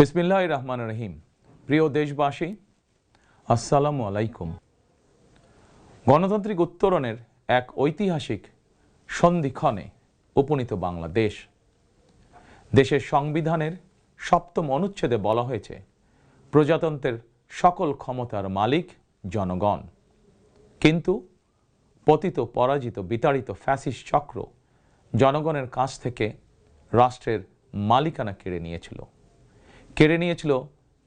বিসমিল্লাহির রহমানির রহিম। প্রিয় দেশবাসী, আসসালামু আলাইকুম। গণতান্ত্রিক উত্তরণের এক ঐতিহাসিক সন্ধিক্ষণে উপনীত বাংলাদেশ। দেশের সংবিধানের ৭ম অনুচ্ছেদে বলা হয়েছে, প্রজাতন্ত্রের সকল ক্ষমতার মালিক জনগণ। কিন্তু পতিত, পরাজিত, বিতাড়িত ফ্যাসিস্ট চক্র জনগণের কাছ থেকে রাষ্ট্রের মালিকানা কেড়ে নিয়েছিল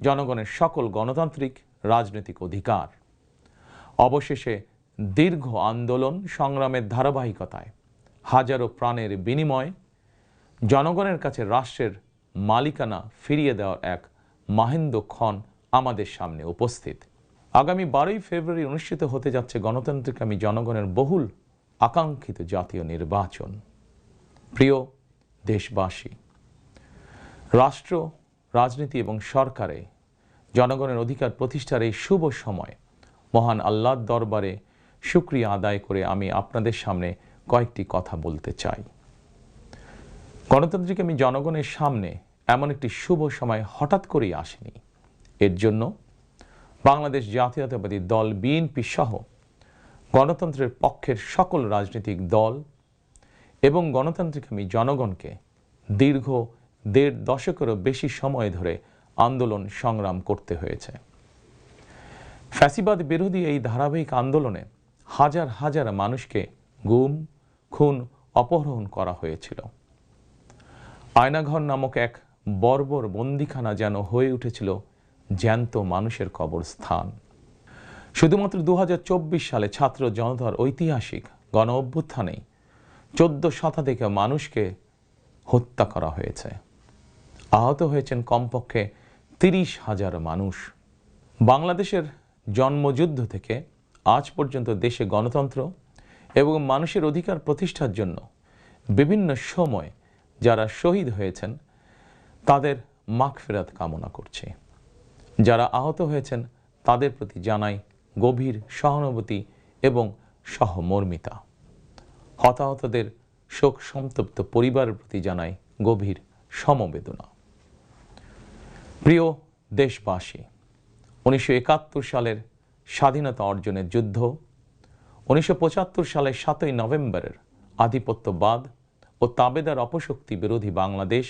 জনগণের সকল গণতান্ত্রিক রাজনৈতিক অধিকার। অবশেষে দীর্ঘ আন্দোলন সংগ্রামের ধারাবাহিকতায় হাজারো প্রাণের বিনিময়ে জনগণের কাছে রাষ্ট্রের মালিকানা ফিরিয়ে দেওয়ার এক মাহেন্দ্রক্ষণ আমাদের সামনে উপস্থিত। আগামী 12ই ফেব্রুয়ারি অনুষ্ঠিত হতে যাচ্ছে গণতান্ত্রিকামী জনগণের বহুল আকাঙ্ক্ষিত জাতীয় নির্বাচন। প্রিয় দেশবাসী, রাষ্ট্র, রাজনীতি এবং সরকারে জনগণের অধিকার প্রতিষ্ঠার এই শুভ সময় মহান আল্লাহর দরবারে শুকরিয়া আদায় করে আমি আপনাদের সামনে কয়েকটি কথা বলতে চাই। গণতান্ত্রিকামী জনগণের সামনে এমন একটি শুভ সময় হঠাৎ করেই আসেনি। এর জন্য বাংলাদেশ জাতীয়তাবাদী দল বিএনপি সহ গণতন্ত্রের পক্ষের সকল রাজনৈতিক দল এবং গণতান্ত্রিকামী জনগণকে দীর্ঘ ১.৫ দশকেরও বেশি সময় ধরে আন্দোলন সংগ্রাম করতে হয়েছে। ফ্যাসিবাদ বিরোধী এই ধারাবাহিক আন্দোলনে হাজার হাজার মানুষকে গুম, খুন, অপহরণ করা হয়েছিল। আয়নাঘর নামক এক বর্বর বন্দিখানা যেন হয়ে উঠেছিল জ্যান্ত মানুষের কবরস্থান। শুধুমাত্র ২০২৪ সালে ছাত্র জনতার ঐতিহাসিক গণ অভ্যুত্থানেই ১৪ শতাধিক মানুষকে হত্যা করা হয়েছে। আহত হয়েছেন কমপক্ষে ৩০,০০০ মানুষ। বাংলাদেশের জন্মযুদ্ধ থেকে আজ পর্যন্ত দেশে গণতন্ত্র এবং মানুষের অধিকার প্রতিষ্ঠার জন্য বিভিন্ন সময় যারা শহীদ হয়েছেন তাদের মাগফিরাত কামনা করছি। যারা আহত হয়েছেন তাদের প্রতি জানাই গভীর সহানুভূতি এবং সহমর্মিতা। হতাহতদের শোক সন্তপ্ত পরিবারের প্রতি জানাই গভীর সমবেদনা। প্রিয় দেশবাসী, ১৯৭১ সালের স্বাধীনতা অর্জনের যুদ্ধ, ১৯৭৫ সালের ৭ই নভেম্বরের আধিপত্যবাদ ও তাবেদার অপশক্তি বিরোধী বাংলাদেশ,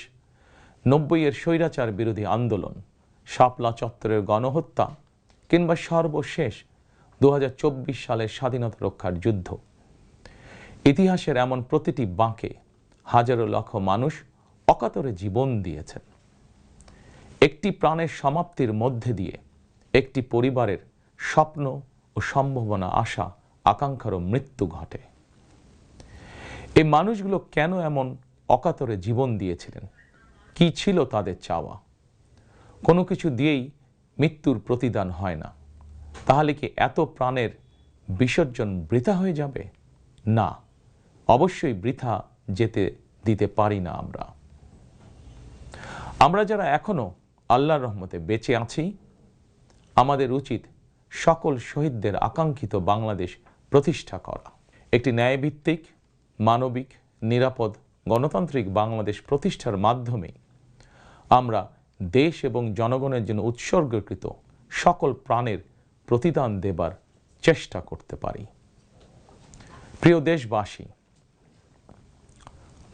৯০-এর স্বৈরাচার বিরোধী আন্দোলন, শাপলা চত্বরের গণহত্যা কিংবা সর্বশেষ ২০২৪ সালের স্বাধীনতা রক্ষার যুদ্ধ, ইতিহাসের এমন প্রতিটি বাঁকে হাজারো লক্ষ মানুষ অকাতরে জীবন দিয়েছেন। একটি প্রাণের সমাপ্তির মধ্যে দিয়ে একটি পরিবারের স্বপ্ন ও সম্ভাবনা, আশা, আকাঙ্ক্ষারও মৃত্যু ঘটে। এই মানুষগুলো কেন এমন অকাতরে জীবন দিয়েছিলেন? কি ছিল তাদের চাওয়া? কোনো কিছু দিয়েই মৃত্যুর প্রতিদান হয় না। তাহলে কি এত প্রাণের বিসর্জন বৃথা হয়ে যাবে? না, অবশ্যই বৃথা যেতে দিতে পারি না। আমরা যারা এখনো আল্লাহর রহমতে বেঁচে আছি, আমাদের উচিত সকল শহীদদের আকাঙ্ক্ষিত বাংলাদেশ প্রতিষ্ঠা করা। একটি ন্যায়ভিত্তিক, মানবিক, নিরাপদ, গণতান্ত্রিক বাংলাদেশ প্রতিষ্ঠার মাধ্যমে আমরা দেশ এবং জনগণের জন্য উৎসর্গকৃত সকল প্রাণের প্রতিদান দেবার চেষ্টা করতে পারি। প্রিয় দেশবাসী,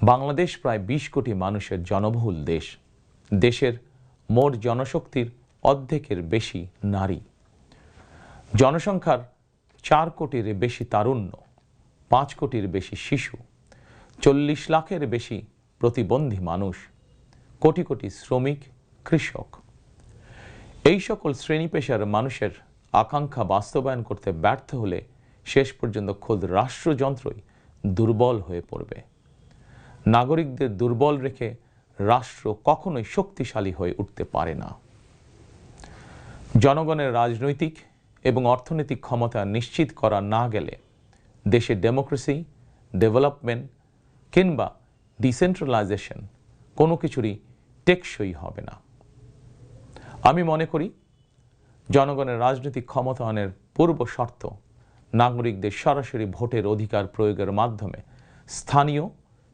বাংলাদেশ প্রায় ২০ কোটি মানুষের জনবহুল দেশ। দেশের মোট জনশক্তির অর্ধেকের বেশি নারী। জনসংখ্যার ৪ কোটির বেশি তারুণ্য, ৫ কোটির বেশি শিশু, ৪০ লাখের বেশি প্রতিবন্ধী মানুষ, কোটি কোটি শ্রমিক, কৃষক। এই সকল শ্রেণী পেশার মানুষের আকাঙ্ক্ষা বাস্তবায়ন করতে ব্যর্থ হলে শেষ পর্যন্ত খোদ রাষ্ট্রযন্ত্রই দুর্বল হয়ে পড়বে। নাগরিকদের দুর্বল রেখে রাষ্ট্র কখনোই শক্তিশালী হয়ে উঠতে পারে না। জনগণের রাজনৈতিক এবং অর্থনৈতিক ক্ষমতা নিশ্চিত করা না গেলে দেশে ডেমোক্রেসি, ডেভেলপমেন্ট কিংবা ডিসেন্ট্রালাইজেশন কোনো কিছুরই টেকসই হবে না। আমি মনে করি জনগণের রাজনৈতিক ক্ষমতায়নের পূর্ব শর্ত নাগরিকদের সরাসরি ভোটের অধিকার প্রয়োগের মাধ্যমে স্থানীয়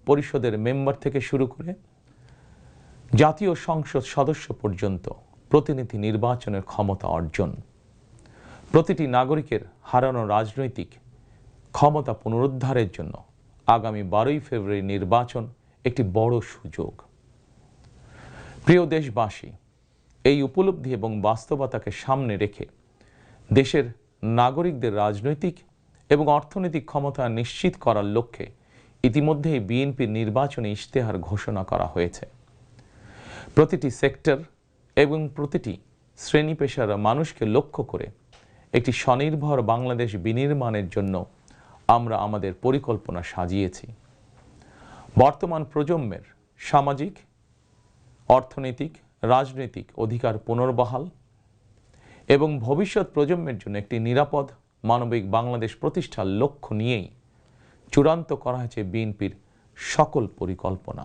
পরিষদের মেম্বার থেকে শুরু করে জাতীয় সংসদ সদস্য পর্যন্ত প্রতিনিধি নির্বাচনের ক্ষমতা অর্জন, প্রতিটি নাগরিকের হারানো রাজনৈতিক ক্ষমতা পুনরুদ্ধারের জন্য আগামী 12ই ফেব্রুয়ারি নির্বাচন একটি বড় সুযোগ। প্রিয় দেশবাসী, এই উপলব্ধি এবং বাস্তবতাকে সামনে রেখে দেশের নাগরিকদের রাজনৈতিক এবং অর্থনৈতিক ক্ষমতা নিশ্চিত করার লক্ষ্যে ইতিমধ্যেই বিএনপির নির্বাচনী ইশতেহার ঘোষণা করা হয়েছে। প্রতিটি সেক্টর এবং প্রতিটি শ্রেণী পেশার মানুষকে লক্ষ্য করে একটি স্বনির্ভর বাংলাদেশ বিনির্মাণের জন্য আমরা আমাদের পরিকল্পনা সাজিয়েছি। বর্তমান প্রজন্মের সামাজিক, অর্থনৈতিক, রাজনৈতিক অধিকার পুনর্বহাল এবং ভবিষ্যৎ প্রজন্মের জন্য একটি নিরাপদ মানবিক বাংলাদেশ প্রতিষ্ঠার লক্ষ্য নিয়েই চূড়ান্ত করা হয়েছে বিএনপির সকল পরিকল্পনা।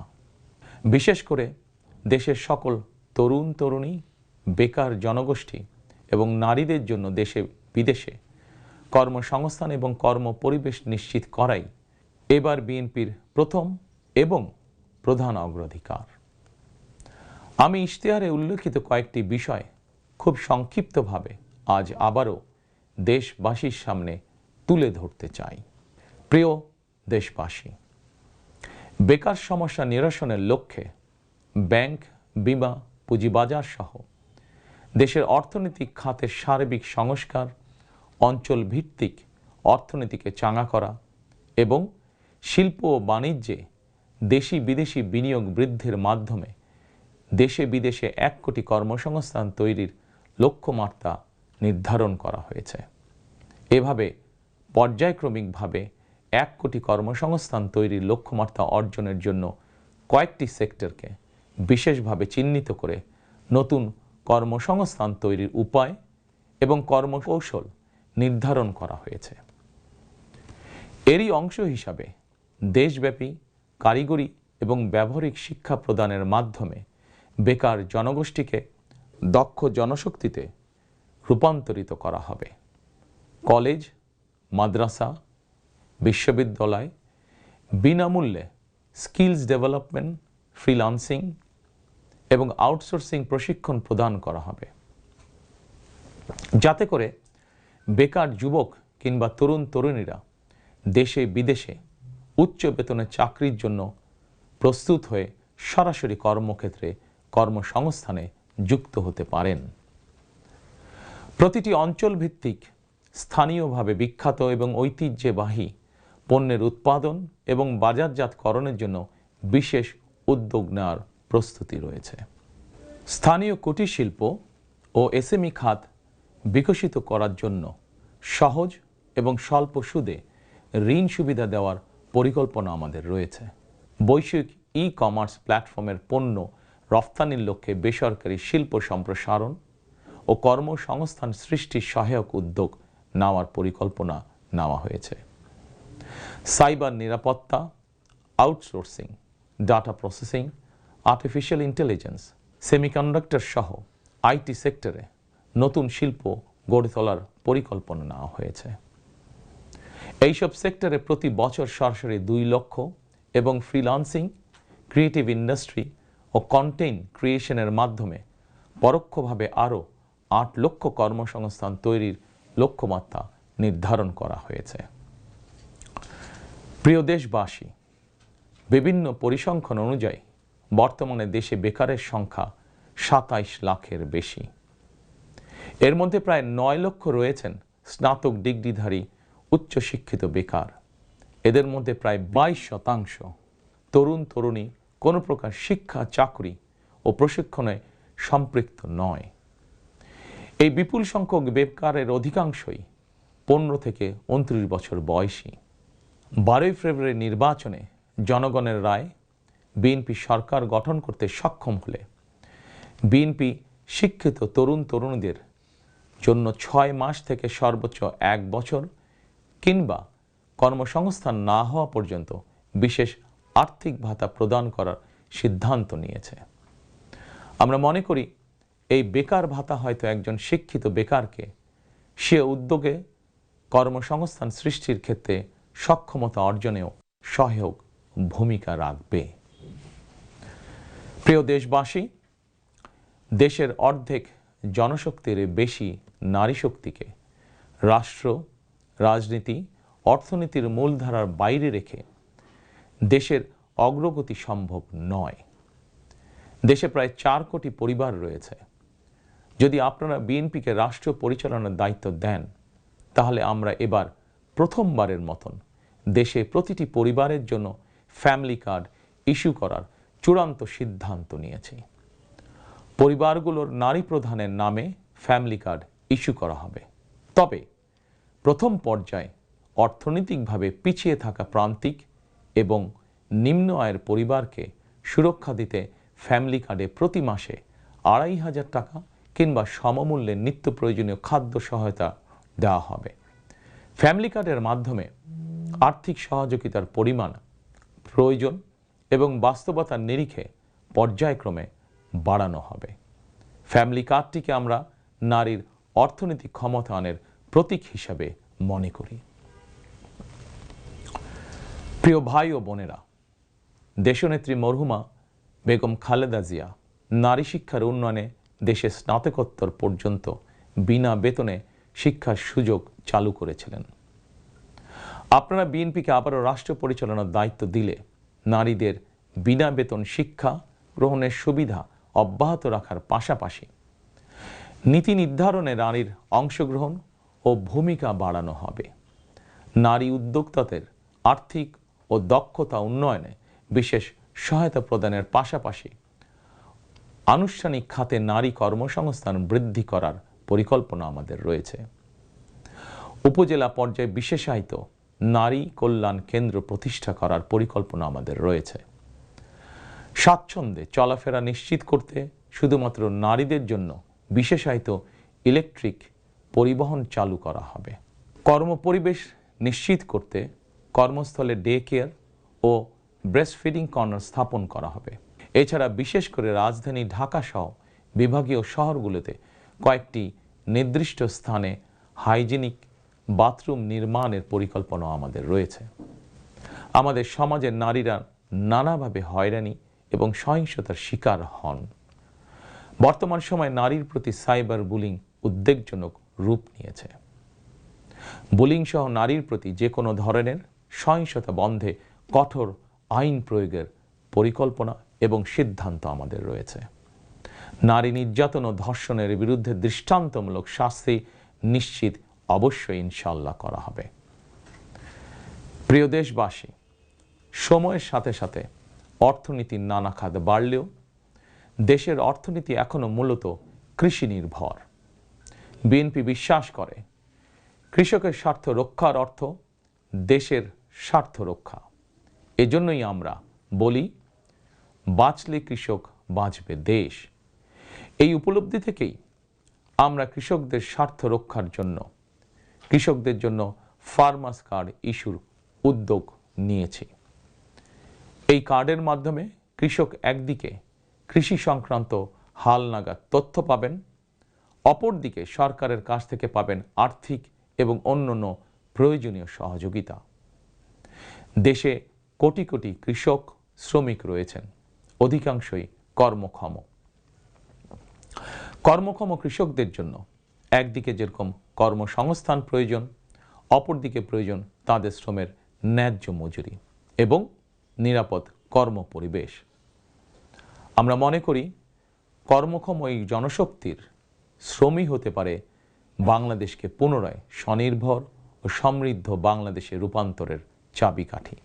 বিশেষ করে দেশের সকল তরুণ তরুণী, বেকার জনগোষ্ঠী এবং নারীদের জন্য দেশে বিদেশে কর্মসংস্থান এবং কর্ম পরিবেশ নিশ্চিত করাই এবার বিএনপির প্রথম এবং প্রধান অগ্রাধিকার। আমি ইশতেহারে উল্লেখিত কয়েকটি বিষয় খুব সংক্ষিপ্তভাবে আজ আবারও দেশবাসীর সামনে তুলে ধরতে চাই। প্রিয় দেশবাসী, বেকার সমস্যা নিরসনের লক্ষ্যে ব্যাংক, বিমা, পুঁজিবাজার সহ দেশের অর্থনৈতিক খাতের সার্বিক সংস্কার, অঞ্চল ভিত্তিক অর্থনীতিকে চাঙা করা এবং শিল্প ও বাণিজ্যে দেশি বিদেশি বিনিয়োগ বৃদ্ধির মাধ্যমে দেশে বিদেশে 1 কোটি কর্মসংস্থান তৈরির লক্ষ্যমাত্রা নির্ধারণ করা হয়েছে। এভাবে পর্যায়ক্রমিকভাবে 1 কোটি কর্মসংস্থান তৈরির লক্ষ্যমাত্রা অর্জনের জন্য কয়েকটি সেক্টরকে বিশেষভাবে চিহ্নিত করে নতুন কর্মসংস্থান তৈরির উপায় এবং কর্মকৌশল নির্ধারণ করা হয়েছে। এরই অংশ হিসাবে দেশব্যাপী কারিগরি এবং ব্যবহারিক শিক্ষা প্রদানের মাধ্যমে বেকার জনগোষ্ঠীকে দক্ষ জনশক্তিতে রূপান্তরিত করা হবে। কলেজ, মাদ্রাসা, বিশ্ববিদ্যালয় বিনামূল্যে স্কিলস ডেভেলপমেন্ট, ফ্রিল্যান্সিং এবং আউটসোর্সিং প্রশিক্ষণ প্রদান করা হবে, যাতে করে বেকার যুবক কিংবা তরুণ তরুণীরা দেশে বিদেশে উচ্চ বেতনের চাকরির জন্য প্রস্তুত হয়ে সরাসরি কর্মক্ষেত্রে কর্মসংস্থানে যুক্ত হতে পারেন। প্রতিটি অঞ্চল ভিত্তিক স্থানীয়ভাবে বিখ্যাত এবং ঐতিহ্যবাহী পণ্যের উৎপাদন এবং বাজারজাতকরণের জন্য বিশেষ উদ্যোগ নেওয়ার প্রস্তুতি রয়েছে। স্থানীয় কুটির শিল্প ও এসএমই খাত বিকশিত করার জন্য সহজ এবং স্বল্প সুদে ঋণ সুবিধা দেওয়ার পরিকল্পনা আমাদের রয়েছে। বৈশ্বিক ই-কমার্স প্ল্যাটফর্মের পণ্য রফতানির লক্ষ্যে বেসরকারি শিল্প সম্প্রসারণ ও কর্মসংস্থান সৃষ্টির সহায়ক উদ্যোগ নেওয়ার পরিকল্পনা নেওয়া হয়েছে। সাইবার নিরাপত্তা, outsourcing, data processing, artificial intelligence, semiconductor সহ আইটি সেক্টরে নতুন শিল্প গড়ে তোলার পরিকল্পনা নেওয়া হয়েছে। এইসব সেক্টরে প্রতি বছর সরাসরি 2 লক্ষ এবং ফ্রিল্যান্সিং, ক্রিয়েটিভ ইন্ডাস্ট্রি ও কন্টেন্ট ক্রিয়েশনের মাধ্যমে পরোক্ষভাবে আরও 8 লক্ষ কর্মসংস্থান তৈরির লক্ষ্যমাত্রা নির্ধারণ করা হয়েছে। প্রিয় দেশবাসী, বিভিন্ন পরিসংখ্যান অনুযায়ী বর্তমানে দেশে বেকারের সংখ্যা 27 লাখের বেশি। এর মধ্যে প্রায় 9 লক্ষ রয়েছেন স্নাতক ডিগ্রিধারী উচ্চশিক্ষিত বেকার। এদের মধ্যে প্রায় 22% তরুণ তরুণী কোনো প্রকার শিক্ষা, চাকরি ও প্রশিক্ষণে সম্পৃক্ত নয়। এই বিপুল সংখ্যক বেকারের অধিকাংশই 15 থেকে 29 বছর বয়সী। 12ই ফেব্রুয়ারি নির্বাচনে জনগণের রায় বিএনপি সরকার গঠন করতে সক্ষম হলে বিএনপি শিক্ষিত তরুণ তরুণীদের জন্য 6 মাস থেকে সর্বোচ্চ 1 বছর কিংবা কর্মসংস্থান না হওয়া পর্যন্ত বিশেষ আর্থিক ভাতা প্রদান করার সিদ্ধান্ত নিয়েছে। আমরা মনে করি এই বেকার ভাতা হয়তো একজন শিক্ষিত বেকারকে সে উদ্যোগে কর্মসংস্থান সৃষ্টির ক্ষেত্রে সক্ষমতা অর্জনেও সহায়ক ভূমিকা রাখবে। প্রিয় দেশবাসী, দেশের অর্ধেক জনশক্তির বেশি নারী শক্তিকে রাষ্ট্র, রাজনীতি, অর্থনীতির মূলধারার বাইরে রেখে দেশের অগ্রগতি সম্ভব নয়। দেশে প্রায় 4 কোটি পরিবার রয়েছে। যদি আপনারা বিএনপিকে রাষ্ট্র পরিচালনার দায়িত্ব দেন, তাহলে আমরা এবার প্রথমবারের মতন দেশে প্রতিটি পরিবারের জন্য ফ্যামিলি কার্ড ইস্যু করার চূড়ান্ত সিদ্ধান্ত নিয়েছি। পরিবারগুলোর নারী প্রধানের নামে ফ্যামিলি কার্ড ইস্যু করা হবে। তবে প্রথম পর্যায়ে অর্থনৈতিকভাবে পিছিয়ে থাকা প্রান্তিক এবং নিম্ন আয়ের পরিবারকে সুরক্ষা দিতে ফ্যামিলি কার্ডে প্রতি মাসে 2,500 টাকা কিংবা সমমূল্যে নিত্য প্রয়োজনীয় খাদ্য সহায়তা দেওয়া হবে। ফ্যামিলি কার্ডের মাধ্যমে আর্থিক সহযোগিতার পরিমাণ, প্রয়োজন এবং বাস্তবতার নিরিখে পর্যায়ক্রমে বাড়ানো হবে। ফ্যামিলি কার্ডটিকে আমরা নারীর অর্থনৈতিক ক্ষমতায়নের প্রতীক হিসাবে মনে করি। প্রিয় ভাই ও বোনেরা, দেশনেত্রী মরহুমা বেগম খালেদা জিয়া নারী শিক্ষার উন্নয়নে দেশে স্নাতকোত্তর পর্যন্ত বিনা বেতনে শিক্ষার সুযোগ চালু করেছিলেন। আপনারা বিএনপিকে আবারও রাষ্ট্র পরিচালনার দায়িত্ব দিলে নারীদের বিনা বেতন শিক্ষা গ্রহণের সুবিধা অব্যাহত রাখার পাশাপাশি নীতি নির্ধারণে নারীর অংশগ্রহণ ও ভূমিকা বাড়ানো হবে। নারী উদ্যোক্তাদের আর্থিক ও দক্ষতা উন্নয়নে বিশেষ সহায়তা প্রদানের পাশাপাশি আনুষ্ঠানিক খাতে নারী কর্মসংস্থান বৃদ্ধি করার পরিকল্পনা আমাদের রয়েছে। উপজেলা পর্যায়ে বিশেষায়িত নারী কল্যাণ কেন্দ্র প্রতিষ্ঠা করার পরিকল্পনা আমাদের রয়েছে। স্বাচ্ছন্দ্যে চলাফেরা নিশ্চিত করতে শুধুমাত্র নারীদের জন্য বিশেষায়িত ইলেকট্রিক পরিবহন চালু করা হবে। কর্মপরিবেশ নিশ্চিত করতে কর্মস্থলে ডে কেয়ার ও ব্রেস্টফিডিং কর্নার স্থাপন করা হবে। এছাড়া বিশেষ করে রাজধানী ঢাকা সহ বিভাগীয় শহরগুলোতে কয়েকটি নির্দিষ্ট স্থানে হাইজিনিক বাথরুম নির্মাণের পরিকল্পনা আমাদের রয়েছে। আমাদের সমাজের নারীরা নানাভাবে হয়রানি এবং সহিংসতার শিকার হন। বর্তমান সময়ে নারীর প্রতি সাইবার বুলিং উদ্বেগজনক রূপ নিয়েছে। বুলিং সহ নারীর প্রতি যে কোনো ধরনের সহিংসতা বন্ধে কঠোর আইন প্রয়োগের পরিকল্পনা এবং সিদ্ধান্ত আমাদের রয়েছে। নারী নির্যাতন ও ধর্ষণের বিরুদ্ধে দৃষ্টান্তমূলক শাস্তি নিশ্চিত অবশ্যই ইনশাআল্লাহ করা হবে। প্রিয় দেশবাসী, সময়ের সাথে সাথে অর্থনীতির নানা খাত বাড়লেও দেশের অর্থনীতি এখনো মূলত কৃষি নির্ভর। বিএনপি বিশ্বাস করে কৃষকের স্বার্থ রক্ষার অর্থ দেশের স্বার্থ রক্ষা। এজন্যই আমরা বলি, বাঁচলে কৃষক বাঁচবে দেশ। এই উপলব্ধি থেকেই আমরা কৃষকদের স্বার্থ রক্ষার জন্য কৃষকদের জন্য ফার্মার্স কার্ড ইস্যুর উদ্যোগ নিয়েছি। এই কার্ডের মাধ্যমে কৃষক একদিকে কৃষি সংক্রান্ত হালনাগাদ তথ্য পাবেন, অপরদিকে সরকারের কাছ থেকে পাবেন আর্থিক এবং অন্যান্য প্রয়োজনীয় সহযোগিতা। দেশে কোটি কোটি কৃষক শ্রমিক রয়েছেন, অধিকাংশই কর্মক্ষম। কর্মক্ষম কৃষকদের জন্য একদিকে যেরকম কর্মসংস্থান প্রয়োজন, অপরদিকে প্রয়োজন তাদের শ্রমের ন্যায্য মজুরি এবং নিরাপদ কর্মপরিবেশ। আমরা মনে করি কর্মক্ষম এই জনশক্তির শ্রমই হতে পারে বাংলাদেশকে পুনরায় স্বনির্ভর ও সমৃদ্ধ বাংলাদেশে রূপান্তরের চাবিকাঠি।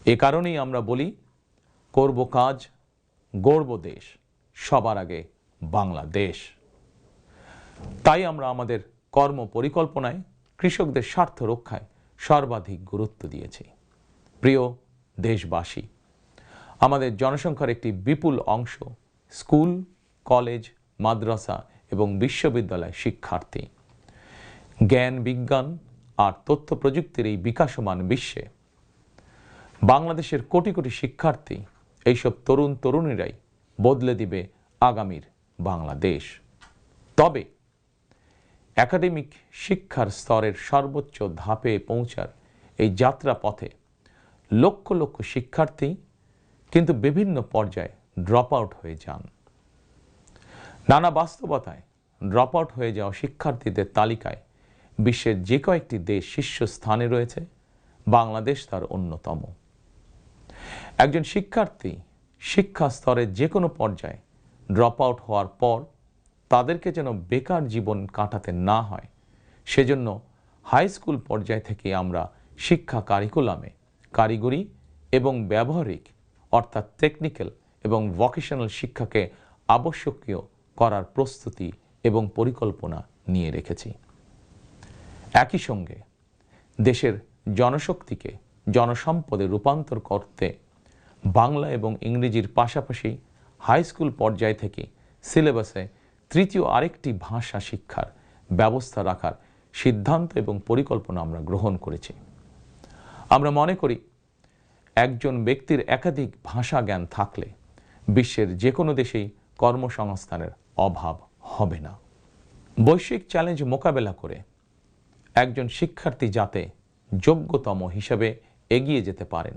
এ কারণেই আমরা বলি, করব কাজ, গড়ব দেশ, সবার আগে বাংলাদেশ। তাই আমরা আমাদের কর্ম পরিকল্পনায় কৃষকদের স্বার্থ রক্ষায় সর্বাধিক গুরুত্ব দিয়েছি। প্রিয় দেশবাসী, আমাদের জনসংখ্যার একটি বিপুল অংশ স্কুল, কলেজ, মাদ্রাসা এবং বিশ্ববিদ্যালয় শিক্ষার্থী। জ্ঞান, বিজ্ঞান আর তথ্য প্রযুক্তির এই বিকাশমান বিশ্বে বাংলাদেশের কোটি কোটি শিক্ষার্থী, এইসব তরুণ তরুণীরাই বদলে দিবে আগামীর বাংলাদেশ। তবে একাডেমিক শিক্ষার স্তরের সর্বোচ্চ ধাপে পৌঁছার এই যাত্রা পথে লক্ষ লক্ষ শিক্ষার্থী কিন্তু বিভিন্ন পর্যায়ে ড্রপ আউট হয়ে যান। নানা বাস্তবতায় ড্রপ আউট হয়ে যাওয়া শিক্ষার্থীদের তালিকায় বিশ্বের যে কয়েকটি দেশ শীর্ষস্থানে রয়েছে, বাংলাদেশ তার অন্যতম। একজন শিক্ষার্থী শিক্ষা স্তরের যে কোনো পর্যায়ে ড্রপ আউট হওয়ার পর তাদেরকে যেন বেকার জীবন কাটাতে না হয়, সেজন্য হাই স্কুল পর্যায় থেকে আমরা শিক্ষা কারিকুলামে কারিগরি এবং ব্যবহারিক অর্থাৎ টেকনিক্যাল এবং ভোকেশনাল শিক্ষাকে আবশ্যকীয় করার প্রস্তুতি এবং পরিকল্পনা নিয়ে রেখেছি। একই সঙ্গে দেশের জনশক্তিকে জনসম্পদে রূপান্তর করতে বাংলা এবং ইংরেজির পাশাপাশি হাই স্কুল পর্যায় থেকে সিলেবাসে তৃতীয় আরেকটি ভাষা শিক্ষার ব্যবস্থা রাখার সিদ্ধান্ত এবং পরিকল্পনা আমরা গ্রহণ করেছি। আমরা মনে করি একজন ব্যক্তির একাধিক ভাষা জ্ঞান থাকলে বিশ্বের যে কোনো দেশেই কর্মসংস্থানের অভাব হবে না। বৈশ্বিক চ্যালেঞ্জ মোকাবেলা করে একজন শিক্ষার্থী যাতে যোগ্যতম হিসাবে এগিয়ে যেতে পারেন,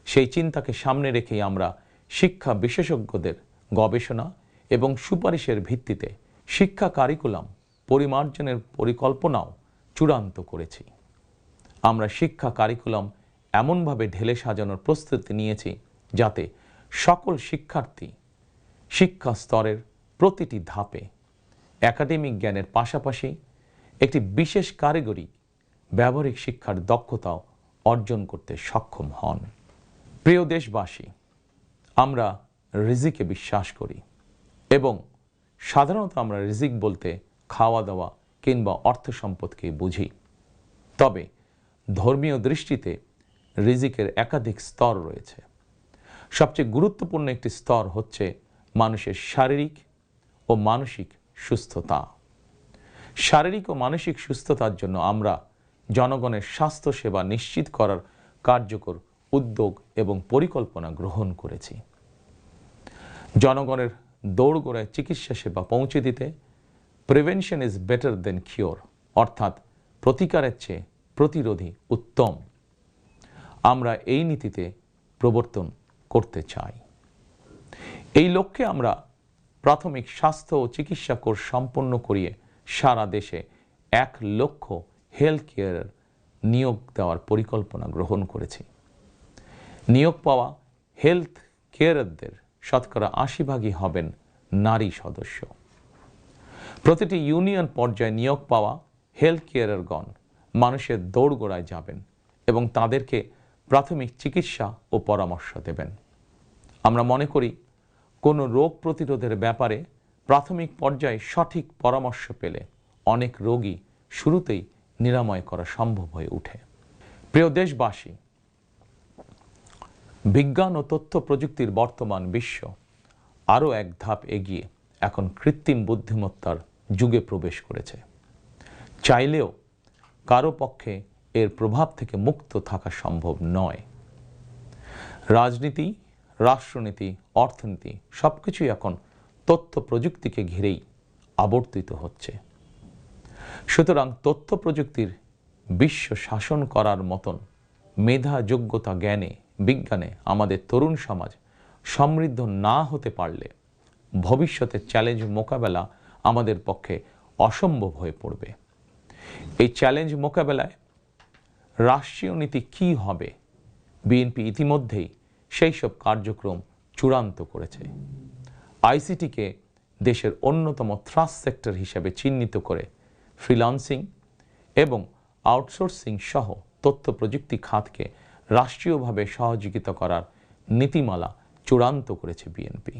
সেই চিন্তাকে সামনে রেখেই আমরা শিক্ষা বিশেষজ্ঞদের গবেষণা এবং সুপারিশের ভিত্তিতে শিক্ষা কারিকুলাম পরিমার্জনের পরিকল্পনাও চূড়ান্ত করেছি। আমরা শিক্ষা কারিকুলাম এমনভাবে ঢেলে সাজানোর প্রস্তুতি নিয়েছি যাতে সকল শিক্ষার্থী শিক্ষা স্তরের প্রতিটি ধাপে একাডেমিক জ্ঞানের পাশাপাশি একটি বিশেষ কারিগরি ব্যবহারিক শিক্ষার দক্ষতাও অর্জন করতে সক্ষম হন। প্রিয় দেশবাসী, আমরা রিজিকে বিশ্বাস করি এবং সাধারণত আমরা রিজিক বলতে খাওয়া দাওয়া কিংবা অর্থ সম্পদকে বুঝি। তবে ধর্মীয় দৃষ্টিতে রিজিকের একাধিক স্তর রয়েছে। সবচেয়ে গুরুত্বপূর্ণ একটি স্তর হচ্ছে মানুষের শারীরিক ও মানসিক সুস্থতা। শারীরিক ও মানসিক সুস্থতার জন্য আমরা জনগণের স্বাস্থ্য সেবা নিশ্চিত করার কার্যকর উদ্যোগ এবং পরিকল্পনা গ্রহণ করেছি। জনগণের দৌড়গোড়ায় চিকিৎসা সেবা পৌঁছে দিতে prevention is better then cure, অর্থাৎ প্রতিকারের চেয়ে প্রতিরোধী উত্তম, আমরা এই নীতিতে প্রবর্তন করতে চাই। এই লক্ষ্যে আমরা প্রাথমিক স্বাস্থ্য ও চিকিৎসা কোর্স সম্পন্ন করিয়ে সারা দেশে 1 লক্ষ হেলথ কেয়ার নিয়োগ দেওয়ার পরিকল্পনা গ্রহণ করেছি। নিয়োগ পাওয়া হেলথ কেয়ারদের শতকরা 80% হবেন নারী সদস্য। প্রতিটি ইউনিয়ন পর্যায়ে নিয়োগ পাওয়া হেলথ কেয়ারগণ মানুষের দৌড়গোড়ায় যাবেন এবং তাদেরকে প্রাথমিক চিকিৎসা ও পরামর্শ দেবেন। আমরা মনে করি কোনো রোগ প্রতিরোধের ব্যাপারে প্রাথমিক পর্যায়ে সঠিক পরামর্শ পেলে অনেক রোগী শুরুতেই নিরাময় করা সম্ভব হয়ে ওঠে। প্রিয় দেশবাসী, বিজ্ঞান ও তথ্য প্রযুক্তির বর্তমান বিশ্ব আরও এক ধাপ এগিয়ে এখন কৃত্রিম বুদ্ধিমত্তার যুগে প্রবেশ করেছে। চাইলেও কারো পক্ষে এর প্রভাব থেকে মুক্ত থাকা সম্ভব নয়। রাজনীতি, রাষ্ট্রনীতি, অর্থনীতি সবকিছুই এখন তথ্য প্রযুক্তিকে ঘিরেই আবর্তিত হচ্ছে। সুতরাং তথ্য প্রযুক্তির বিশ্ব শাসন করার মতন মেধা, যোগ্যতা, জ্ঞানে, বিজ্ঞানে আমাদের তরুণ সমাজ সমৃদ্ধ না হতে পারলে ভবিষ্যতের চ্যালেঞ্জ মোকাবেলা আমাদের পক্ষে অসম্ভব হয়ে পড়বে। এই চ্যালেঞ্জ মোকাবেলায় রাষ্ট্রীয় নীতি কী হবে, বিএনপি ইতিমধ্যেই সেই সব কার্যক্রম চূড়ান্ত করেছে। আইসিটিকে দেশের অন্যতম থ্রাস্ট সেক্টর হিসেবে চিহ্নিত করে ফ্রিল্যান্সিং এবং আউটসোর্সিং সহ তথ্য প্রযুক্তি খাতকে রাষ্ট্রীয়ভাবে সহযোগিতা করার নীতিমালা চূড়ান্ত করেছে বিএনপি।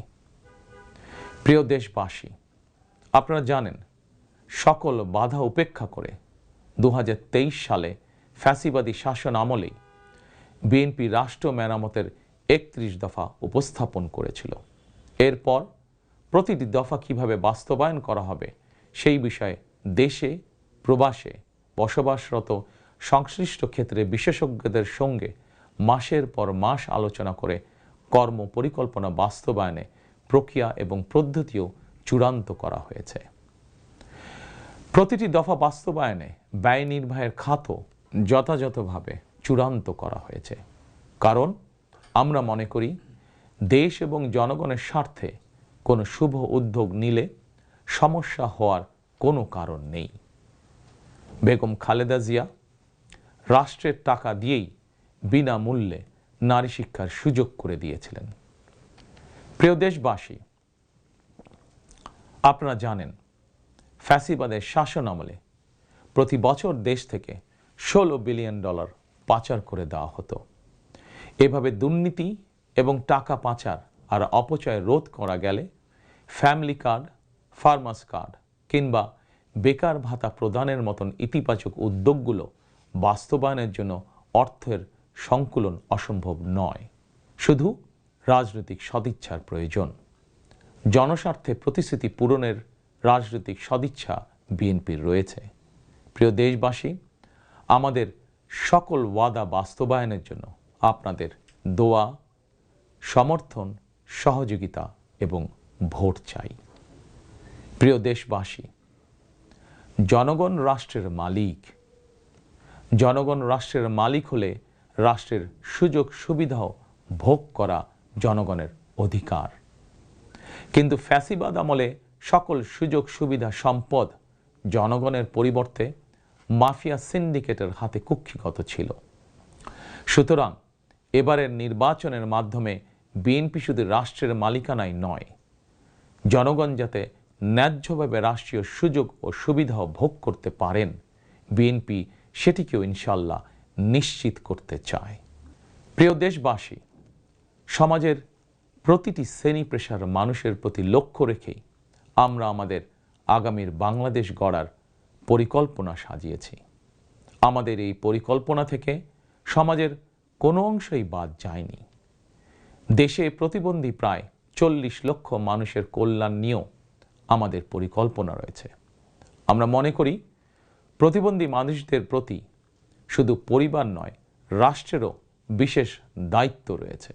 প্রিয় দেশবাসী, আপনারা জানেন সকল বাধা উপেক্ষা করে 2023 সালে ফ্যাসিবাদী শাসন আমলেই বিএনপি রাষ্ট্র মেরামতের 31 দফা উপস্থাপন করেছিল। এরপর প্রতিটি দফা কিভাবে বাস্তবায়ন করা হবে সেই বিষয়ে দেশে প্রবাসে বসবাসরত সংশ্লিষ্ট ক্ষেত্রে বিশেষজ্ঞদের সঙ্গে মাসের পর মাস আলোচনা করে কর্ম পরিকল্পনা বাস্তবায়নে প্রক্রিয়া এবং পদ্ধতিও চূড়ান্ত করা হয়েছে। প্রতিটি দফা বাস্তবায়নে ব্যয় নির্বাহের খাতও যথাযথভাবে চূড়ান্ত করা হয়েছে। কারণ আমরা মনে করি দেশ এবং জনগণের স্বার্থে কোনো শুভ উদ্যোগ নিলে সমস্যা হওয়ার কোনো কারণ নেই। বেগম খালেদা জিয়া রাষ্ট্রের টাকা দিয়েই বিনামূল্যে নারী শিক্ষার সুযোগ করে দিয়েছিলেন। প্রিয় দেশবাসী, আপনারা জানেন ফ্যাসিবাদের শাসন আমলে প্রতি বছর দেশ থেকে $16 বিলিয়ন পাচার করে দেওয়া হতো। এভাবে দুর্নীতি এবং টাকা পাচার আর অপচয় রোধ করা গেলে ফ্যামিলি কার্ড, ফার্মার্স কার্ড কিংবা বেকার ভাতা প্রদানের মতন ইতিবাচক উদ্যোগগুলো বাস্তবায়নের জন্য অর্থের সংকুলন অসম্ভব নয়। শুধু রাজনৈতিক সদিচ্ছার প্রয়োজন। জনস্বার্থে প্রতিশ্রুতি পূরণের রাজনৈতিক সদিচ্ছা বিএনপির রয়েছে। প্রিয় দেশবাসী, আমাদের সকল ওয়াদা বাস্তবায়নের জন্য আপনাদের দোয়া, সমর্থন, সহযোগিতা এবং ভোট চাই। প্রিয় দেশবাসী, জনগণ রাষ্ট্রের মালিক। জনগণ রাষ্ট্রের মালিক হলে রাষ্ট্রের সুযোগ সুবিধাও ভোগ করা জনগণের অধিকার। কিন্তু ফ্যাসিবাদ আমলে সকল সুযোগ সুবিধা সম্পদ জনগণের পরিবর্তে মাফিয়া সিন্ডিকেটের হাতে কুক্ষিগত ছিল। সুতরাং এবারের নির্বাচনের মাধ্যমে বিএনপি শুধু রাষ্ট্রের মালিকানাই নয়, জনগণ যাতে ন্যায্যভাবে রাষ্ট্রীয় সুযোগ ও সুবিধাও ভোগ করতে পারেন, বিএনপি সেটিকেও ইনশাল্লাহ নিশ্চিত করতে চায়। প্রিয় দেশবাসী, সমাজের প্রতিটি শ্রেণী পেশার মানুষের প্রতি লক্ষ্য রেখেই আমরা আমাদের আগামীর বাংলাদেশ গড়ার পরিকল্পনা সাজিয়েছি। আমাদের এই পরিকল্পনা থেকে সমাজের কোনো অংশই বাদ যায়নি। দেশে প্রতিবন্ধী প্রায় 40 লক্ষ মানুষের কল্যাণ নিয়েও আমাদের পরিকল্পনা রয়েছে। আমরা মনে করি প্রতিবন্ধী মানুষদের প্রতি শুধু পরিবার নয়, রাষ্ট্রেরও বিশেষ দায়িত্ব রয়েছে।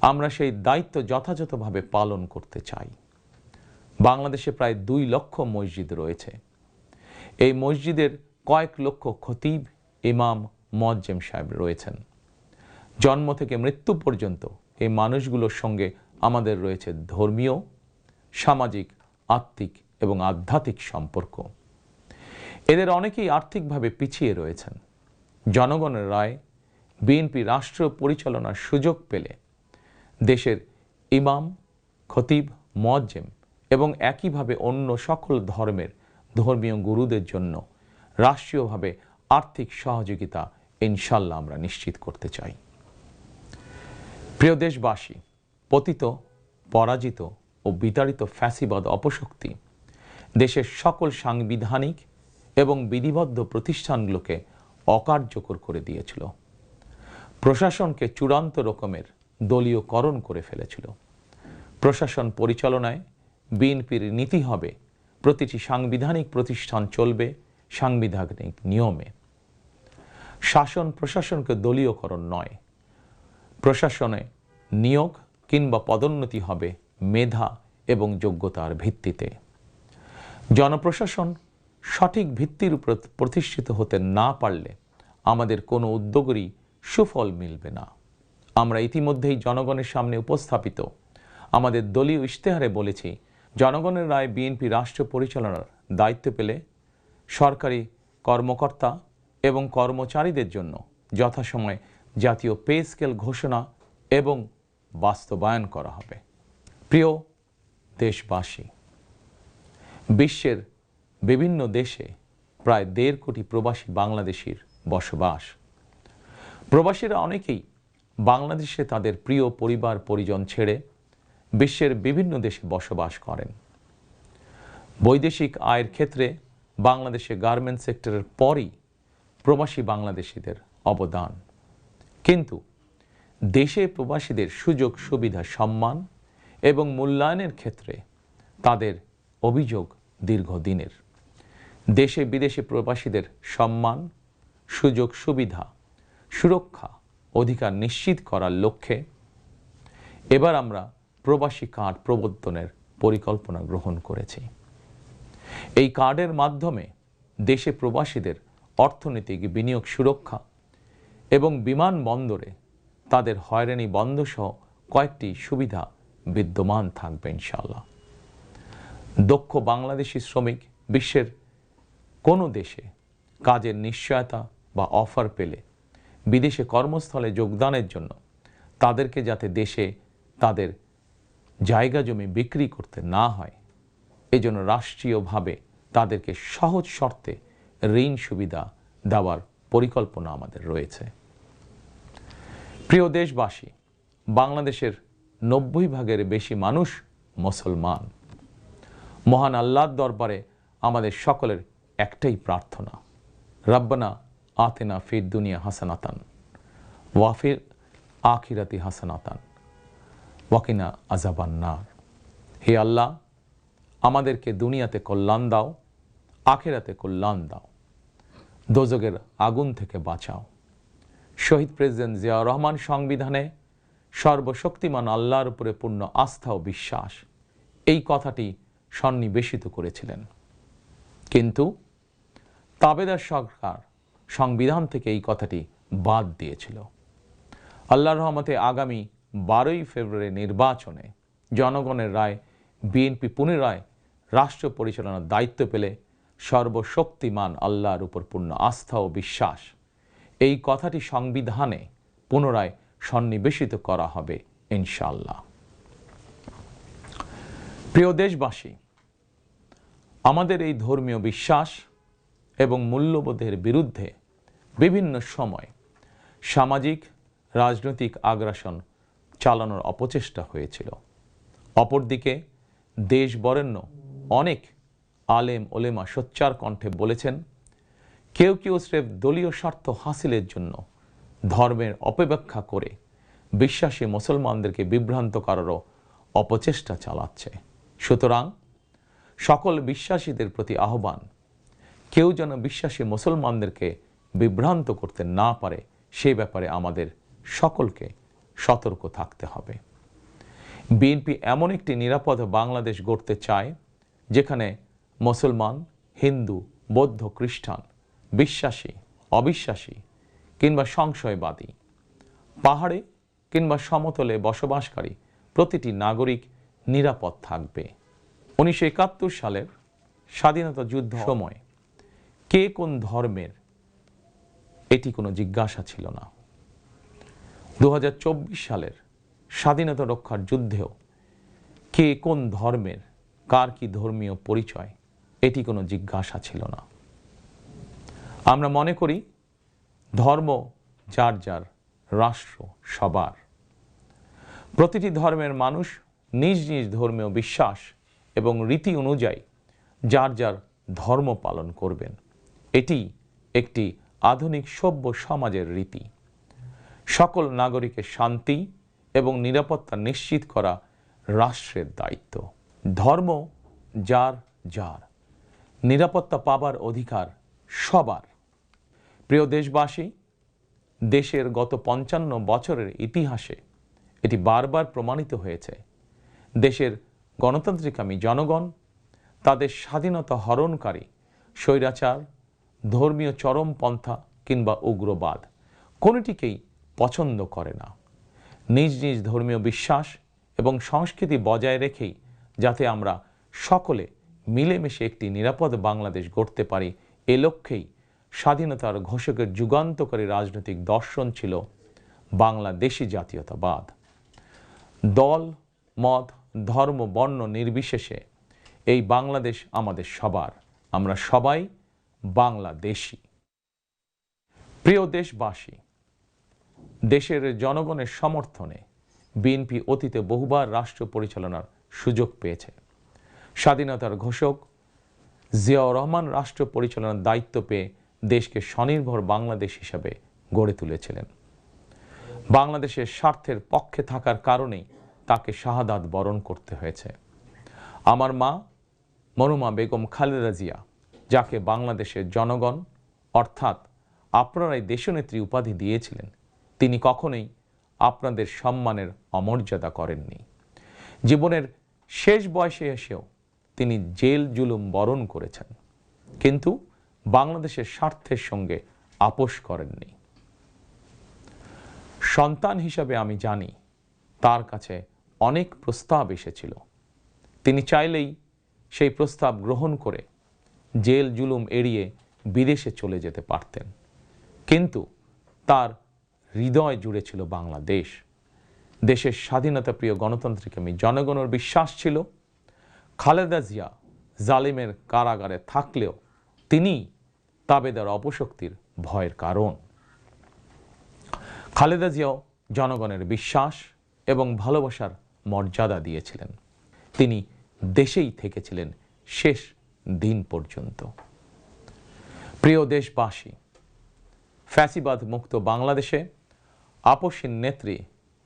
আমরা সেই দায়িত্ব যথাযথভাবে পালন করতে চাই। বাংলাদেশে প্রায় 2 লক্ষ মসজিদ রয়েছে। এই মসজিদের কয়েক লক্ষ খতিব, ইমাম, মুয়াজ্জিম সাহেব রয়েছেন। জন্ম থেকে মৃত্যু পর্যন্ত এই মানুষগুলোর সঙ্গে আমাদের রয়েছে ধর্মীয়, সামাজিক, আত্মিক এবং আধ্যাত্মিক সম্পর্ক। এদের অনেকেই আর্থিকভাবে পিছিয়ে রয়েছেন। জনগণের রায় বিএনপি রাষ্ট্র পরিচালনার সুযোগ পেলে দেশের ইমাম, খতিব, মুয়াজ্জিম এবং একইভাবে অন্য সকল ধর্মের ধর্মীয় গুরুদের জন্য রাষ্ট্রীয়ভাবে আর্থিক সহযোগিতা ইনশাল্লাহ আমরা নিশ্চিত করতে চাই। প্রিয় দেশবাসী, পতিত, পরাজিত ও বিতাড়িত ফ্যাসিবাদ অপশক্তি দেশের সকল সাংবিধানিক এবং বিধিবদ্ধ প্রতিষ্ঠানগুলোকে অকার্যকর করে দিয়েছিল। প্রশাসনকে চূড়ান্ত রকমের দলীয়করণ করে ফেলেছিল। প্রশাসন পরিচালনায় বিএনপির নীতি হবে প্রতিটি সাংবিধানিক প্রতিষ্ঠান চলবে সাংবিধানিক নিয়মে। শাসন প্রশাসনকে দলীয়করণ নয়। প্রশাসনে নিয়োগ কিংবা পদোন্নতি হবে মেধা এবং যোগ্যতার ভিত্তিতে। জনপ্রশাসন সঠিক ভিত্তির উপর প্রতিষ্ঠিত হতে না পারলে আমাদের কোনো উদ্যোগেরই সুফল মিলবে না। আমরা ইতিমধ্যেই জনগণের সামনে উপস্থাপিত আমাদের দলীয় ইশতেহারে বলেছি, জনগণের রায় বিএনপি রাষ্ট্র পরিচালনার দায়িত্ব পেলে সরকারি কর্মকর্তা এবং কর্মচারীদের জন্য যথাসময়ে জাতীয় পে স্কেল ঘোষণা এবং বাস্তবায়ন করা হবে। প্রিয় দেশবাসী, বিশ্বের বিভিন্ন দেশে প্রায় 1.5 কোটি প্রবাসী বাংলাদেশির বসবাস। প্রবাসীরা অনেকেই বাংলাদেশে তাদের প্রিয় পরিবার পরিজন ছেড়ে বিশ্বের বিভিন্ন দেশে বসবাস করেন। বৈদেশিক আয়ের ক্ষেত্রে বাংলাদেশে গার্মেন্টস সেক্টরের পরই প্রবাসী বাংলাদেশিদের অবদান। কিন্তু দেশে প্রবাসীদের সুযোগ সুবিধা, সম্মান এবং মূল্যায়নের ক্ষেত্রে তাদের অভিযোগ দীর্ঘদিনের। দেশে বিদেশে প্রবাসীদের সম্মান, সুযোগ সুবিধা, সুরক্ষা, অধিকার নিশ্চিত করার লক্ষ্যে এবার আমরা প্রবাসী কার্ড প্রবর্তনের পরিকল্পনা গ্রহণ করেছি। এই কার্ডের মাধ্যমে দেশে প্রবাসীদের অর্থনৈতিক বিনিয়োগ সুরক্ষা এবং বিমানবন্দরে তাদের হয়রানি বন্ধসহ কয়েকটি সুবিধা বিদ্যমান থাকবে ইনশাআল্লাহ। দক্ষ বাংলাদেশি শ্রমিক বিশ্বের কোনো দেশে কাজের নিশ্চয়তা বা অফার পেলে বিদেশে কর্মস্থলে যোগদানের জন্য তাদেরকে যাতে দেশে তাদের জায়গা জমি বিক্রি করতে না হয়, এজন্য রাষ্ট্রীয়ভাবে তাদেরকে সহজ শর্তে ঋণ সুবিধা দেওয়ার পরিকল্পনা আমাদের রয়েছে। প্রিয় দেশবাসী, বাংলাদেশের 90% বেশি মানুষ মুসলমান। মহান আল্লাহর দরবারে আমাদের সকলের একটাই প্রার্থনা, রব্বানা আতিনা ফিদ দুনিয়া হাসানাতান ওয়া ফিল আখিরাতি হাসানাতান ওয়া কিনা আযাবান নার। হে আল্লাহ, আমাদেরকে দুনিয়াতে কল্যাণ দাও, আখিরাতে কল্যাণ দাও, দোজখের আগুন থেকে বাঁচাও। শহীদ প্রেসিডেন্ট জিয়াউর রহমান সংবিধানে সর্বশক্তিমান আল্লাহর উপরে পূর্ণ আস্থা ও বিশ্বাস, এই কথাটি সন্নিবেশিত করেছিলেন। কিন্তু তাবেদার সরকার সংবিধান থেকে এই কথাটি বাদ দিয়েছিল। আল্লাহর রহমতে আগামী 12ই ফেব্রুয়ারি নির্বাচনে জনগণের রায় বিএনপি পুনরায় রাষ্ট্র পরিচালনার দায়িত্ব পেলে সর্বশক্তিমান আল্লাহর উপর পূর্ণ আস্থা ও বিশ্বাস, এই কথাটি সংবিধানে পুনরায় সন্নিবেশিত করা হবে ইনশাআল্লাহ। প্রিয় দেশবাসী, আমাদের এই ধর্মীয় বিশ্বাস এবং মূল্যবোধের বিরুদ্ধে বিভিন্ন সময় সামাজিক রাজনৈতিক আগ্রাসন চালানোর অপচেষ্টা হয়েছিল। অপরদিকে দেশ বরেণ্য অনেক আলেম ওলেমা সোচ্চার কণ্ঠে বলেছেন, কেউ কেউ স্রেফ দলীয় স্বার্থ হাসিলের জন্য ধর্মের অপব্যাখ্যা করে বিশ্বাসী মুসলমানদেরকে বিভ্রান্ত করারও অপচেষ্টা চালাচ্ছে। সুতরাং সকল বিশ্বাসীদের প্রতি আহ্বান, কেউ যেন বিশ্বাসী মুসলমানদেরকে বিভ্রান্ত করতে না পারে, সেই ব্যাপারে আমাদের সকলকে সতর্ক থাকতে হবে। বিএনপি এমন একটি নিরাপদ বাংলাদেশ গড়তে চায় যেখানে মুসলমান, হিন্দু, বৌদ্ধ, খ্রিস্টান, বিশ্বাসী, অবিশ্বাসী কিংবা সংশয়বাদী, পাহাড়ে কিংবা সমতলে বসবাসকারী প্রতিটি নাগরিক নিরাপদ থাকবে। 1971 সালের স্বাধীনতা যুদ্ধ সময় কে কোন ধর্মের এটি কোনো জিজ্ঞাসা ছিল না। 2024 সালের স্বাধীনতা রক্ষার যুদ্ধেও কে কোন ধর্মের, কার কি ধর্মীয় পরিচয়, এটি কোনো জিজ্ঞাসা ছিল না। আমরা মনে করি ধর্ম যার যার, রাষ্ট্র সবার। প্রতিটি ধর্মের মানুষ নিজ নিজ ধর্মীয় বিশ্বাস এবং রীতি অনুযায়ী যার যার ধর্ম পালন করবেন। এটি একটি আধুনিক সভ্য সমাজের রীতি। সকল নাগরিকের শান্তি এবং নিরাপত্তা নিশ্চিত করা রাষ্ট্রের দায়িত্ব। ধর্ম যার যার, নিরাপত্তা পাবার অধিকার সবার। প্রিয় দেশবাসী, দেশের গত 55 বছরের ইতিহাসে এটি বারবার প্রমাণিত হয়েছে, দেশের গণতান্ত্রিকামী জনগণ তাদের স্বাধীনতা হরণকারী স্বৈরাচার, ধর্মীয় চরমপন্থা কিংবা উগ্রবাদ কোনোটিকেই পছন্দ করে না। নিজ নিজ ধর্মীয় বিশ্বাস এবং সংস্কৃতি বজায় রেখেই যাতে আমরা সকলে মিলেমিশে একটি নিরাপদ বাংলাদেশ গড়তে পারি, এ লক্ষ্যেই স্বাধীনতার ঘোষকের যুগান্তকারী রাজনৈতিক দর্শন ছিল বাংলাদেশি জাতীয়তাবাদ। দল, মত, ধর্ম, বর্ণ নির্বিশেষে এই বাংলাদেশ আমাদের সবার। আমরা সবাই বাংলাদেশী। প্রিয় দেশবাসী, দেশের জনগণের সমর্থনে বিএনপি অতীতে বহুবার রাষ্ট্র পরিচালনার সুযোগ পেয়েছে। স্বাধীনতার ঘোষক জিয়াউর রহমান রাষ্ট্র পরিচালনার দায়িত্ব পেয়ে দেশকে স্বনির্ভর বাংলাদেশ হিসাবে গড়ে তুলেছিলেন। বাংলাদেশের স্বার্থের পক্ষে থাকার কারণেই তাকে শাহাদাত বরণ করতে হয়েছে। আমার মা মরহুমা বেগম খালেদা জিয়া, যাকে বাংলাদেশের জনগণ অর্থাৎ আপনারাই দেশনেত্রী উপাধি দিয়েছিলেন, তিনি কখনোই আপনাদের সম্মানের অমর্যাদা করেননি। জীবনের শেষ বয়সে এসেও তিনি জেল জুলুম বরণ করেছেন, কিন্তু বাংলাদেশের স্বার্থের সঙ্গে আপোষ করেননি। সন্তান হিসাবে আমি জানি তার কাছে অনেক প্রস্তাব এসেছিল। তিনি চাইলেই সেই প্রস্তাব গ্রহণ করে জেল জুলুম এড়িয়ে বিদেশে চলে যেতে পারতেন, কিন্তু তার হৃদয় জুড়ে ছিল বাংলাদেশ। দেশের স্বাধীনতাপ্রিয় গণতন্ত্রকামী জনগণের বিশ্বাস ছিল খালেদা জিয়া জালিমের কারাগারে থাকলেও তিনি তাবেদার অপশক্তির ভয়ের কারণ। খালেদা জিয়াও জনগণের বিশ্বাস এবং ভালোবাসার মর্যাদা দিয়েছিলেন। তিনি দেশেই থেকেছিলেন শেষ দিন পর্যন্ত। প্রিয় দেশবাসী, ফ্যাসিবাদ মুক্ত বাংলাদেশে আপসীন নেত্রী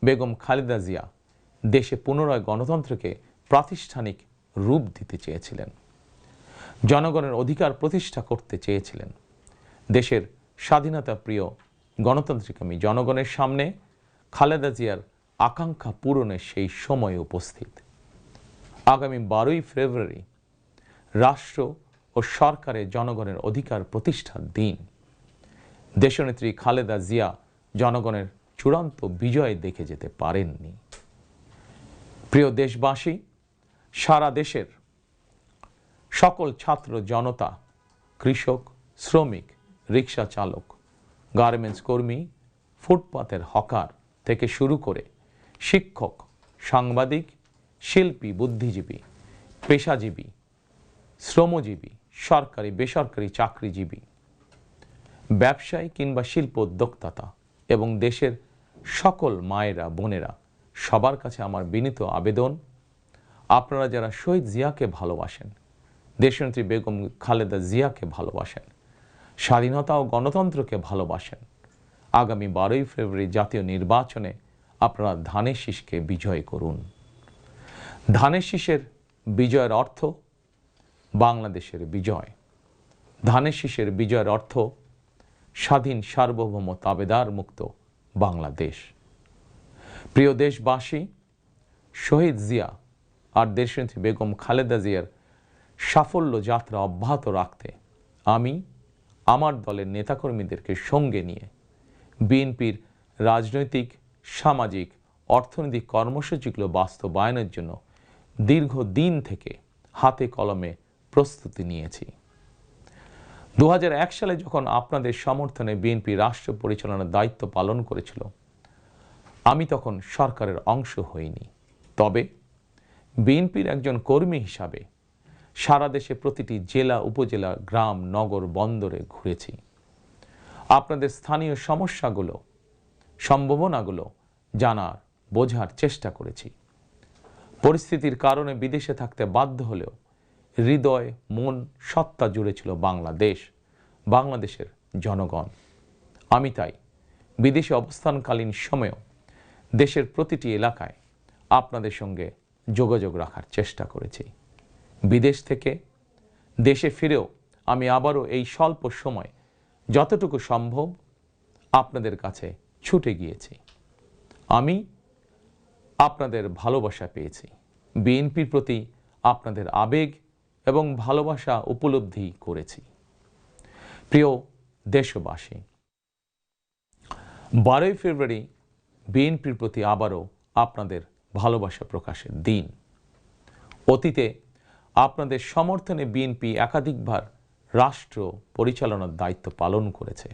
বেগম খালেদা জিয়া দেশে পুনরায় গণতন্ত্রকে প্রাতিষ্ঠানিক রূপ দিতে চেয়েছিলেন, জনগণের অধিকার প্রতিষ্ঠা করতে চেয়েছিলেন। দেশের স্বাধীনতা প্রিয় গণতন্ত্রকামী জনগণের সামনে খালেদা জিয়ার আকাঙ্ক্ষা পূরণের সেই সময় উপস্থিত। আগামী 12ই ফেব্রুয়ারি রাষ্ট্র ও সরকারের জনগণের অধিকার প্রতিষ্ঠার দিন। দেশনেত্রী খালেদা জিয়া জনগণের চূড়ান্ত বিজয় দেখে যেতে পারেননি। প্রিয় দেশবাসী, সারা দেশের সকল ছাত্র জনতা, কৃষক, শ্রমিক, রিক্সা চালক, গার্মেন্টস কর্মী, ফুটপাতের হকার থেকে শুরু করে শিক্ষক, সাংবাদিক, শিল্পী, বুদ্ধিজীবী, পেশাজীবী, শ্রমজীবী, সরকারি বেসরকারি চাকরিজীবী, ব্যবসায়ী কিংবা শিল্প উদ্যোক্তা এবং দেশের সকল মায়েরা, বোনেরা, সবার কাছে আমার বিনীত আবেদন, আপনারা যারা শহীদ জিয়াকে ভালোবাসেন, দেশনেত্রী বেগম খালেদা জিয়াকে ভালোবাসেন, স্বাধীনতা ও গণতন্ত্রকে ভালোবাসেন, আগামী 12ই ফেব্রুয়ারি জাতীয় নির্বাচনে আপনারা ধানের শীষকে বিজয় করুন। ধানের শীষের বিজয়ের অর্থ বাংলাদেশের বিজয়। ধানের শীষের বিজয়ের অর্থ স্বাধীন, সার্বভৌম, তাবেদার মুক্ত বাংলাদেশ। প্রিয় দেশবাসী, শহীদ জিয়া আর দেশনেত্রী বেগম খালেদা জিয়ার সাফল্য যাত্রা অব্যাহত রাখতে আমি আমার দলের নেতাকর্মীদেরকে সঙ্গে নিয়ে বিএনপির রাজনৈতিক, সামাজিক, অর্থনৈতিক কর্মসূচিগুলো বাস্তবায়নের জন্য দীর্ঘদিন থেকে হাতে কলমে প্রস্তুতি নিয়েছি। 2001 সালে যখন আপনাদের সমর্থনে বিএনপি রাষ্ট্র পরিচালনার দায়িত্ব পালন করেছিল, আমি তখন সরকারের অংশ হইনি। তবে বিএনপির একজন কর্মী হিসাবে সারা দেশে প্রতিটি জেলা, উপজেলা, গ্রাম, নগর, বন্দরে ঘুরেছি। আপনাদের স্থানীয় সমস্যাগুলো, সম্ভাবনাগুলো জানার, বোঝার চেষ্টা করেছি। পরিস্থিতির কারণে বিদেশে থাকতে বাধ্য হলেও হৃদয়, মন, সত্তা জুড়ে ছিল বাংলাদেশ, বাংলাদেশের জনগণ। আমি তাই বিদেশে অবস্থানকালীন সময়েও দেশের প্রতিটি এলাকায় আপনাদের সঙ্গে যোগাযোগ রাখার চেষ্টা করেছি। বিদেশ থেকে দেশে ফিরেও আমি আবারও এই স্বল্প সময় যতটুকু সম্ভব আপনাদের কাছে ছুটে গিয়েছি। আমি আপনাদের ভালোবাসা পেয়েছি, বিএনপির প্রতি আপনাদের আবেগ এবং ভালোবাসা উপলব্ধি করেছি। প্রিয় দেশবাসী, 12ই ফেব্রুয়ারি বিএনপির প্রতি আবারও আপনাদের ভালোবাসা প্রকাশের দিন। অতীতে আপনাদের সমর্থনে বিএনপি একাধিকবার রাষ্ট্র পরিচালনার দায়িত্ব পালন করেছে।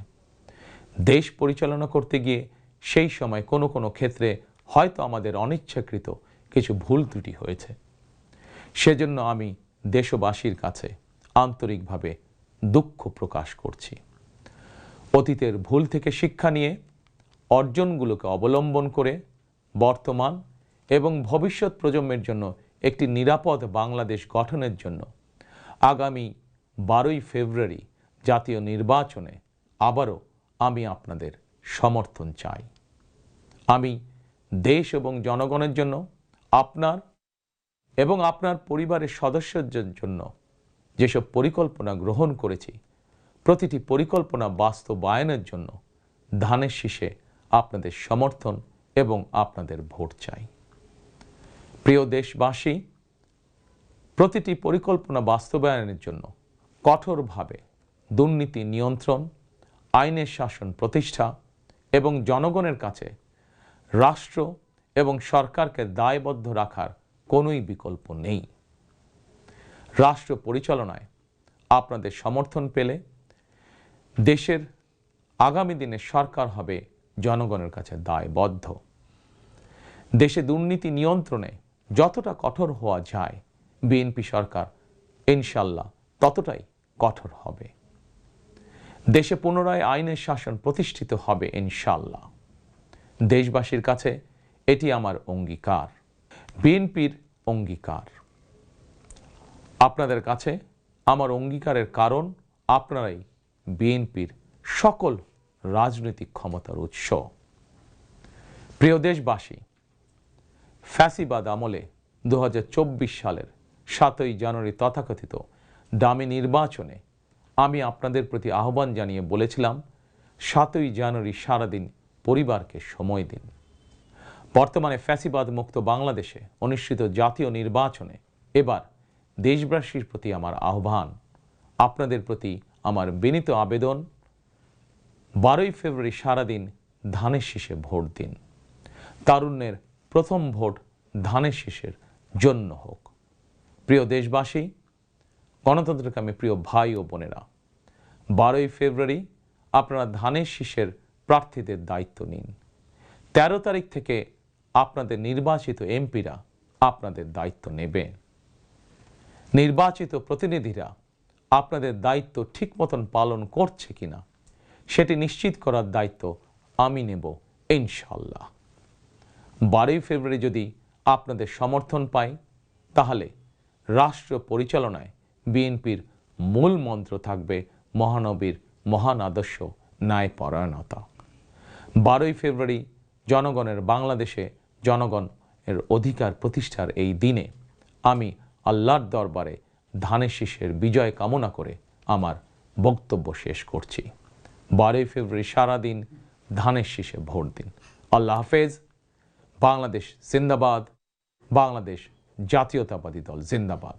দেশ পরিচালনা করতে গিয়ে সেই সময় কোনো কোনো ক্ষেত্রে হয়তো আমাদের অনিচ্ছাকৃত কিছু ভুল ত্রুটি হয়েছে। সেজন্য আমি দেশবাসীর কাছে আন্তরিকভাবে দুঃখ প্রকাশ করছি। অতীতের ভুল থেকে শিক্ষা নিয়ে অর্জনগুলোকে অবলম্বন করে বর্তমান এবং ভবিষ্যৎ প্রজন্মের জন্য একটি নিরাপদ বাংলাদেশ গঠনের জন্য আগামী 12ই ফেব্রুয়ারি জাতীয় নির্বাচনে আবারও আমি আপনাদের সমর্থন চাই। আমি দেশ এবং জনগণের জন্য, আপনার এবং আপনার পরিবারের সদস্যদের জন্য যেসব পরিকল্পনা গ্রহণ করেছি, প্রতিটি পরিকল্পনা বাস্তবায়নের জন্য ধানের শীষে আপনাদের সমর্থন এবং আপনাদের ভোট চাই। প্রিয় দেশবাসী, প্রতিটি পরিকল্পনা বাস্তবায়নের জন্য কঠোরভাবে দুর্নীতি নিয়ন্ত্রণ, আইনের শাসন প্রতিষ্ঠা এবং জনগণের কাছে রাষ্ট্র এবং সরকারকে দায়বদ্ধ রাখার কোনোই বিকল্প নেই। রাষ্ট্র পরিচালনায় আপনাদের সমর্থন পেলে দেশের আগামী দিনে সরকার হবে জনগণের কাছে দায়বদ্ধ। দেশে দুর্নীতি নিয়ন্ত্রণে যতটা কঠোর হওয়া যায়, বিএনপি সরকার ইনশাল্লাহ ততটাই কঠোর হবে। দেশে পুনরায় আইনের শাসন প্রতিষ্ঠিত হবে ইনশাল্লাহ। দেশবাসীর কাছে এটি আমার অঙ্গীকার, বিএনপির অঙ্গীকার। আপনাদের কাছে আমার অঙ্গীকারের কারণ আপনারাই বিএনপির সকল রাজনৈতিক ক্ষমতার উৎস। প্রিয় দেশবাসী, ফ্যাসিবাদ আমলে 2024 সালের 7ই জানুয়ারি তথাকথিত দামি নির্বাচনে আমি আপনাদের প্রতি আহ্বান জানিয়ে বলেছিলাম, 7ই জানুয়ারি সারাদিন পরিবারকে সময় দিন। বর্তমানে ফ্যাসিবাদ মুক্ত বাংলাদেশে অনুষ্ঠিত জাতীয় নির্বাচনে এবার দেশবাসীর প্রতি আমার আহ্বান, আপনাদের প্রতি আমার বিনীত আবেদন, 12ই ফেব্রুয়ারি সারাদিন ধানের শীষে ভোট দিন। তারুণ্যের প্রথম ভোট ধানের শীষের জন্য হোক। প্রিয় দেশবাসী, গণতন্ত্রকামী প্রিয় ভাই ও বোনেরা, 12ই ফেব্রুয়ারি আপনারা ধানের শীষের প্রার্থীদের দায়িত্ব নিন। 13 তারিখ থেকে আপনাদের নির্বাচিত এমপিরা আপনাদের দায়িত্ব নেবে। নির্বাচিত প্রতিনিধিরা আপনাদের দায়িত্ব ঠিক মতন পালন করছে কিনা সেটি নিশ্চিত করার দায়িত্ব আমি নেব ইনশাল্লাহ। 12ই ফেব্রুয়ারি যদি আপনাদের সমর্থন পাই, তাহলে রাষ্ট্র পরিচালনায় বিএনপির মূল মন্ত্র থাকবে মহানবীর মহান আদর্শ, ন্যায়পরায়ণতা। 12ই ফেব্রুয়ারি জনগণের বাংলাদেশে জনগণের অধিকার প্রতিষ্ঠার এই দিনে আমি আল্লাহর দরবারে ধানের শীষের বিজয় কামনা করে আমার বক্তব্য শেষ করছি। 12ই ফেব্রুয়ারি সারাদিন ধানের শীষে ভোট দিন। আল্লাহ হাফেজ। বাংলাদেশ জিন্দাবাদ। বাংলাদেশ জাতীয়তাবাদী দল জিন্দাবাদ।